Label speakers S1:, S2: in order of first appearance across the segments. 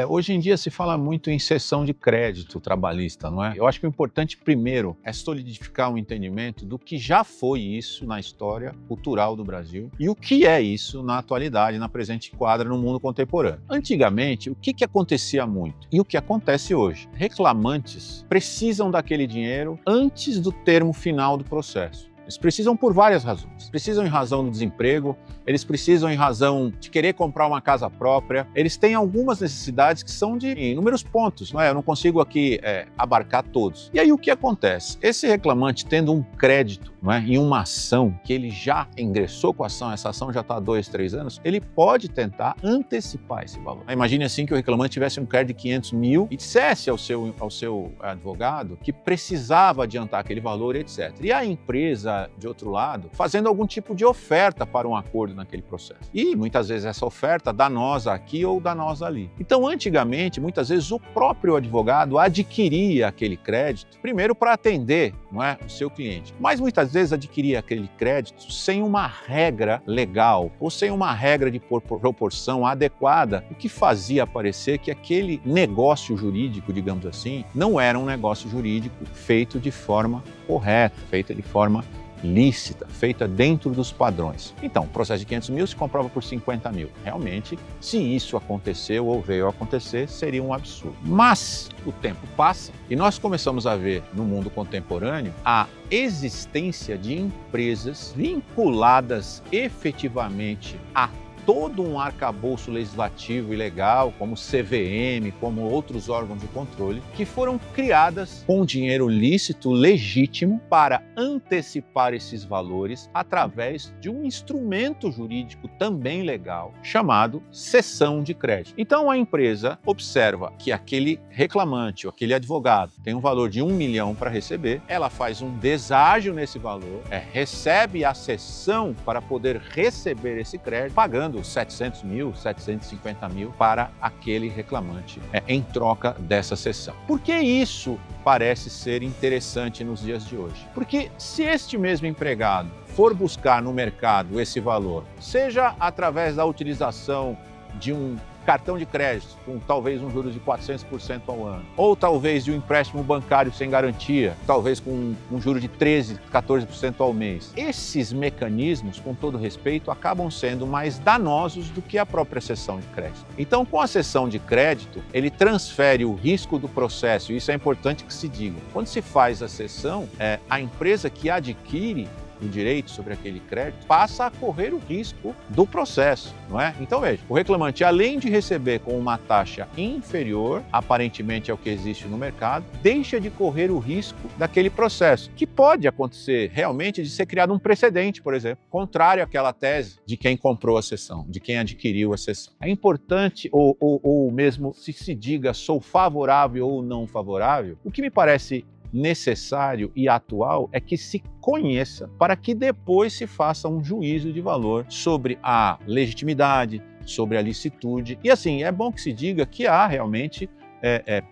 S1: Hoje em dia se fala muito em cessão de crédito trabalhista, não é? Eu acho que o importante primeiro é solidificar um entendimento do que já foi isso na história cultural do Brasil e o que é isso na atualidade, na presente quadra, no mundo contemporâneo. Antigamente, o que acontecia muito e o que acontece hoje? Reclamantes precisam daquele dinheiro antes do termo final do processo. Eles precisam por várias razões. Precisam em razão do desemprego, eles precisam em razão de querer comprar uma casa própria, eles têm algumas necessidades que são de inúmeros pontos, não é? Eu não consigo aqui abarcar todos. E aí o que acontece? Esse reclamante tendo um crédito, não é, em uma ação que ele já ingressou com a ação, essa ação já está há 2, 3 anos, ele pode tentar antecipar esse valor. Imagine assim que o reclamante tivesse um crédito de 500 mil e dissesse ao seu advogado que precisava adiantar aquele valor, etc. E a empresa, de outro lado, fazendo algum tipo de oferta para um acordo naquele processo. E muitas vezes essa oferta danosa aqui ou danosa ali. Então, antigamente, muitas vezes o próprio advogado adquiria aquele crédito, primeiro para atender, não é, o seu cliente. Mas muitas vezes adquiria aquele crédito sem uma regra legal ou sem uma regra de proporção adequada, o que fazia parecer que aquele negócio jurídico, digamos assim, não era um negócio jurídico feito de forma correta, feito de forma lícita, feita dentro dos padrões. Então, o processo de 500 mil se comprova por 50 mil. Realmente, se isso aconteceu ou veio a acontecer, seria um absurdo. Mas o tempo passa e nós começamos a ver no mundo contemporâneo a existência de empresas vinculadas efetivamente a todo um arcabouço legislativo e legal, como CVM, como outros órgãos de controle, que foram criadas com dinheiro lícito, legítimo, para antecipar esses valores através de um instrumento jurídico também legal, chamado cessão de crédito. Então a empresa observa que aquele reclamante, ou aquele advogado, tem um valor de 1 milhão para receber, ela faz um deságio nesse valor, recebe a cessão para poder receber esse crédito, pagando 700 mil, 750 mil para aquele reclamante em troca dessa cessão. Por que isso parece ser interessante nos dias de hoje? Porque se este mesmo empregado for buscar no mercado esse valor, seja através da utilização de um cartão de crédito com talvez um juros de 400% ao ano, ou talvez de um empréstimo bancário sem garantia, talvez com um juro de 13%, 14% ao mês. Esses mecanismos, com todo respeito, acabam sendo mais danosos do que a própria cessão de crédito. Então, com a cessão de crédito, ele transfere o risco do processo, e isso é importante que se diga. Quando se faz a cessão, a empresa que adquire o direito sobre aquele crédito passa a correr o risco do processo, não é? Então veja, o reclamante, além de receber com uma taxa inferior, aparentemente ao que existe no mercado, deixa de correr o risco daquele processo, que pode acontecer realmente de ser criado um precedente, por exemplo, contrário àquela tese de quem comprou a cessão, de quem adquiriu a cessão. É importante, ou mesmo se diga sou favorável ou não favorável, o que me parece necessário e atual é que se conheça para que depois se faça um juízo de valor sobre a legitimidade, sobre a licitude. E assim, é bom que se diga que há realmente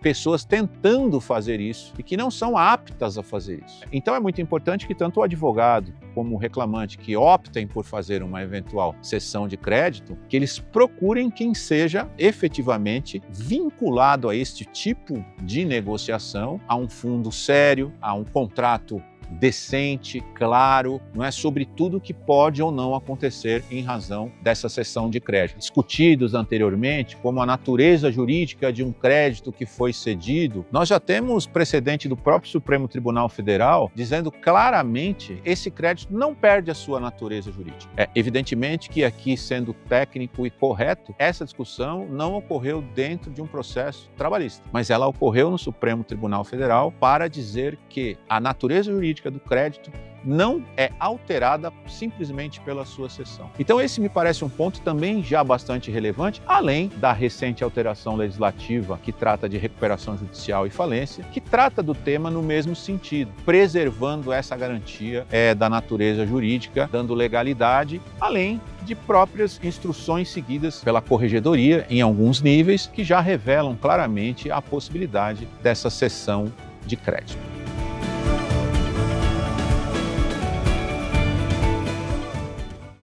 S1: pessoas tentando fazer isso e que não são aptas a fazer isso. Então é muito importante que tanto o advogado como o reclamante que optem por fazer uma eventual cessão de crédito, que eles procurem quem seja efetivamente vinculado a este tipo de negociação, a um fundo sério, a um contrato decente, claro, não é, sobre tudo que pode ou não acontecer em razão dessa cessão de crédito. Discutidos anteriormente, como a natureza jurídica de um crédito que foi cedido, nós já temos precedente do próprio Supremo Tribunal Federal dizendo claramente que esse crédito não perde a sua natureza jurídica. Evidentemente que aqui, sendo técnico e correto, essa discussão não ocorreu dentro de um processo trabalhista, mas ela ocorreu no Supremo Tribunal Federal para dizer que a natureza jurídica do crédito não é alterada simplesmente pela sua cessão. Então esse me parece um ponto também já bastante relevante, além da recente alteração legislativa que trata de recuperação judicial e falência, que trata do tema no mesmo sentido, preservando essa garantia da natureza jurídica, dando legalidade, além de próprias instruções seguidas pela corregedoria em alguns níveis que já revelam claramente a possibilidade dessa cessão de crédito.